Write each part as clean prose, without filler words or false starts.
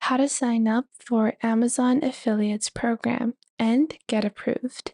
how to sign up for Amazon Affiliates program and get approved.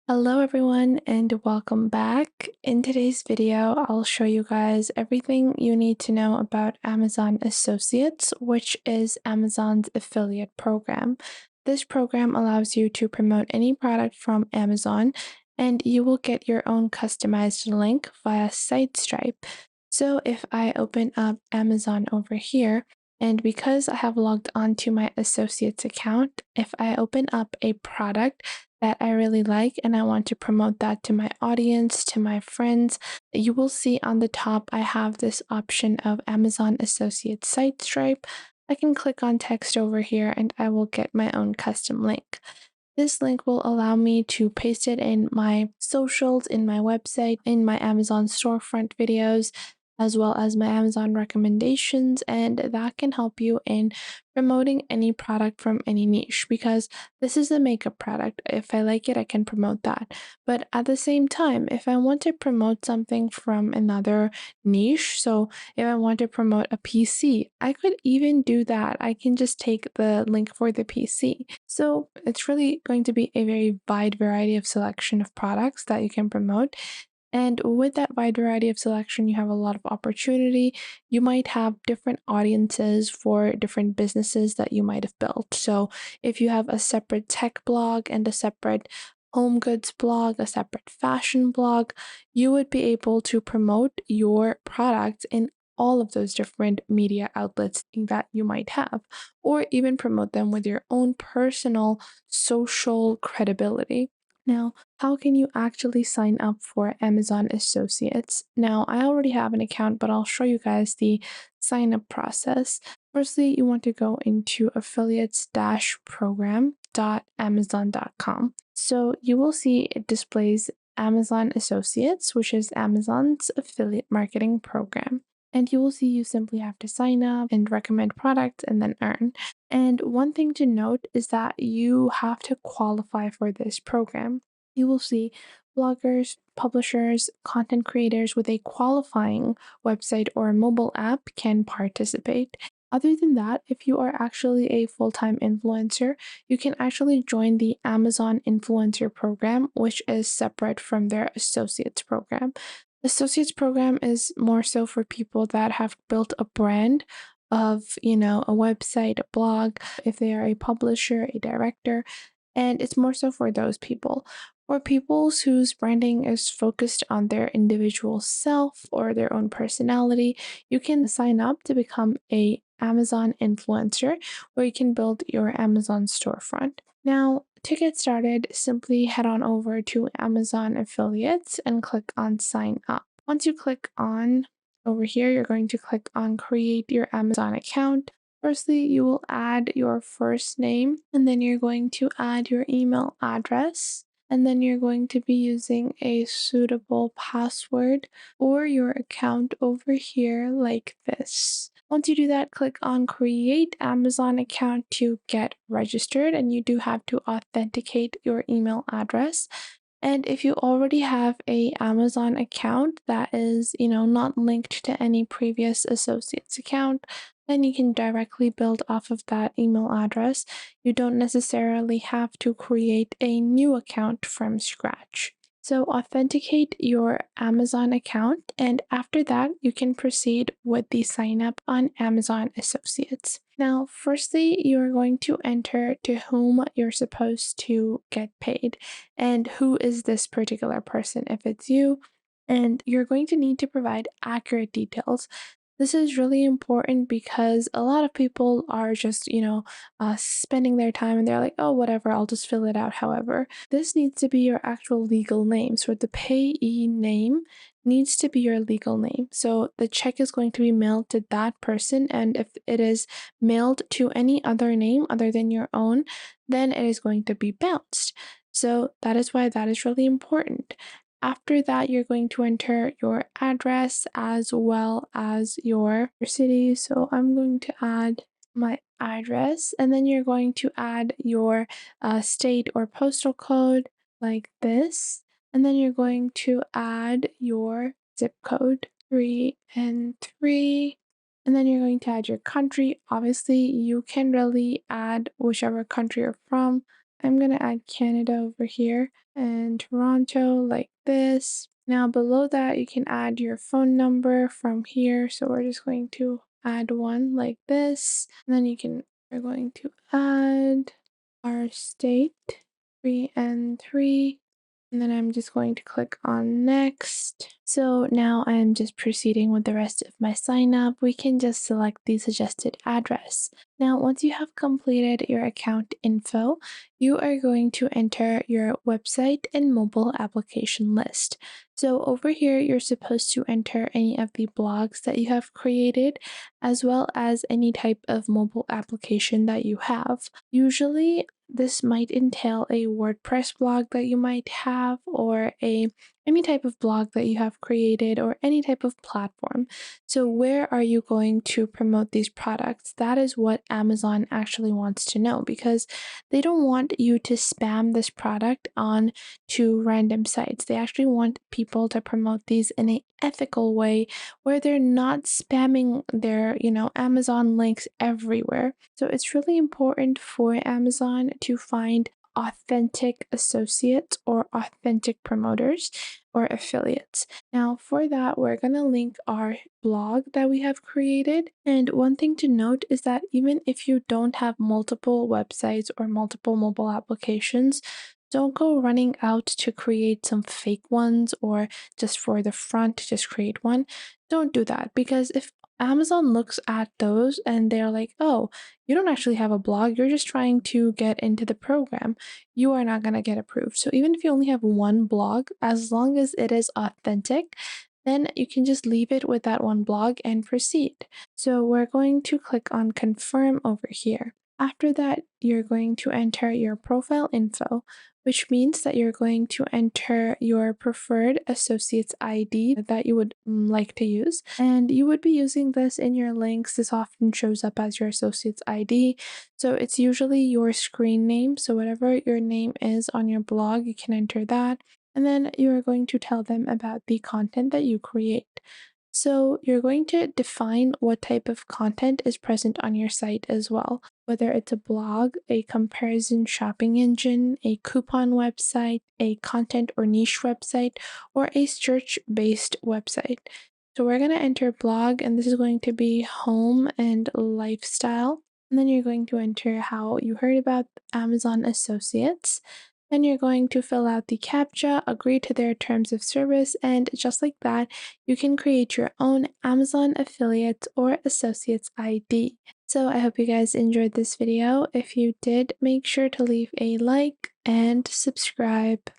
Hello everyone and welcome back. In today's video, I'll show you guys everything you need to know about Amazon Associates, which is Amazon's affiliate program. This program allows you to promote any product from Amazon and you will get your own customized link via SiteStripe. So if I open up Amazon over here, and because I have logged onto my associates account, if I open up a product that I really like and I want to promote that to my audience, to my friends, you will see on the top I have this option of Amazon Associates Site Stripe. I can click on text over here and I will get my own custom link. This link will allow me to paste it in my socials, in my website, in my Amazon storefront videos, as well as my Amazon recommendations, and that can help you in promoting any product from any niche because this is a makeup product. If I like it, I can promote that. But at the same time, if I want to promote something from another niche, so if I want to promote a PC, I could even do that. I can just take the link for the PC. So it's really going to be a very wide variety of selection of products that you can promote. And with that wide variety of selection, you have a lot of opportunity. You might have different audiences for different businesses that you might have built. So if you have a separate tech blog and a separate home goods blog, a separate fashion blog, you would be able to promote your products in all of those different media outlets that you might have, or even promote them with your own personal social credibility. Now, how can you actually sign up for Amazon Associates? Now, I already have an account, but I'll show you guys the sign up process. Firstly, you want to go into affiliates-program.amazon.com. So you will see it displays Amazon Associates, which is Amazon's affiliate marketing program. And you will see you simply have to sign up and recommend products and then earn. And one thing to note is that you have to qualify for this program. You will see bloggers, publishers, content creators with a qualifying website or a mobile app can participate. Other than that, if you are actually a full-time influencer, you can actually join the Amazon Influencer Program, which is separate from their Associates program. Associates program is more so for people that have built a brand of, a website, a blog, if they are a publisher, a director, and it's more so for those people. For people whose branding is focused on their individual self or their own personality, you can sign up to become a Amazon influencer where you can build your Amazon storefront. Now, to get started, simply head on over to Amazon Affiliates and click on sign up. Once you click on over here, you're going to click on create your Amazon account. Firstly, you will add your first name and then you're going to add your email address. And then you're going to be using a suitable password for your account over here like this. Once you do that, click on create Amazon account to get registered, and you do have to authenticate your email address. And if you already have a Amazon account that is, not linked to any previous associates account, then you can directly build off of that email address. You don't necessarily have to create a new account from scratch. So authenticate your Amazon account, and after that, you can proceed with the sign up on Amazon Associates. Now, firstly, you're going to enter to whom you're supposed to get paid and who is this particular person if it's you. And you're going to need to provide accurate details. This is really important because a lot of people are just, spending their time and they're like, oh, whatever, I'll just fill it out. However, this needs to be your actual legal name. So the payee name needs to be your legal name. So the check is going to be mailed to that person. And if it is mailed to any other name other than your own, then it is going to be bounced. So that is why that is really important. After that, you're going to enter your address as well as your city. So I'm going to add my address, and then you're going to add your state or postal code like this. And then you're going to add your zip code 3 and 3. And then you're going to add your country. Obviously, you can really add whichever country you're from. I'm going to add Canada over here and Toronto like this. Now below that, you can add your phone number from here. So we're just going to add one like this. And then we're going to add our state, 3 and 3. And then I'm just going to click on next. So now I'm just proceeding with the rest of my sign up. We can just select the suggested address. Now, once you have completed your account info, you are going to enter your website and mobile application list. So over here, you're supposed to enter any of the blogs that you have created, as well as any type of mobile application that you have. Usually, this might entail a WordPress blog that you might have, or any type of blog that you have created, or any type of platform. So where are you going to promote these products? That is what Amazon actually wants to know, because they don't want you to spam this product on to random sites. They actually want people to promote these in an ethical way where they're not spamming their, Amazon links everywhere. So it's really important for Amazon to find authentic associates or authentic promoters or affiliates. Now, for that, we're going to link our blog that we have created. And one thing to note is that even if you don't have multiple websites or multiple mobile applications, don't go running out to create some fake ones, or just for the front, just create one. Don't do that, because if Amazon looks at those and they're like, oh, you don't actually have a blog, you're just trying to get into the program, you are not going to get approved. So even if you only have one blog, as long as it is authentic, then you can just leave it with that one blog and proceed. So we're going to click on confirm over here. After that, you're going to enter your profile info, which means that you're going to enter your preferred associate's ID that you would like to use. And you would be using this in your links. This often shows up as your associate's ID. So it's usually your screen name. So whatever your name is on your blog, you can enter that. And then you are going to tell them about the content that you create. So you're going to define what type of content is present on your site as well, whether it's a blog, a comparison shopping engine, a coupon website, a content or niche website, or a search-based website. So we're going to enter blog, and this is going to be home and lifestyle. And then you're going to enter how you heard about Amazon Associates. Then you're going to fill out the CAPTCHA, agree to their terms of service, and just like that, you can create your own Amazon affiliate or associates ID. So I hope you guys enjoyed this video. If you did, make sure to leave a like and subscribe.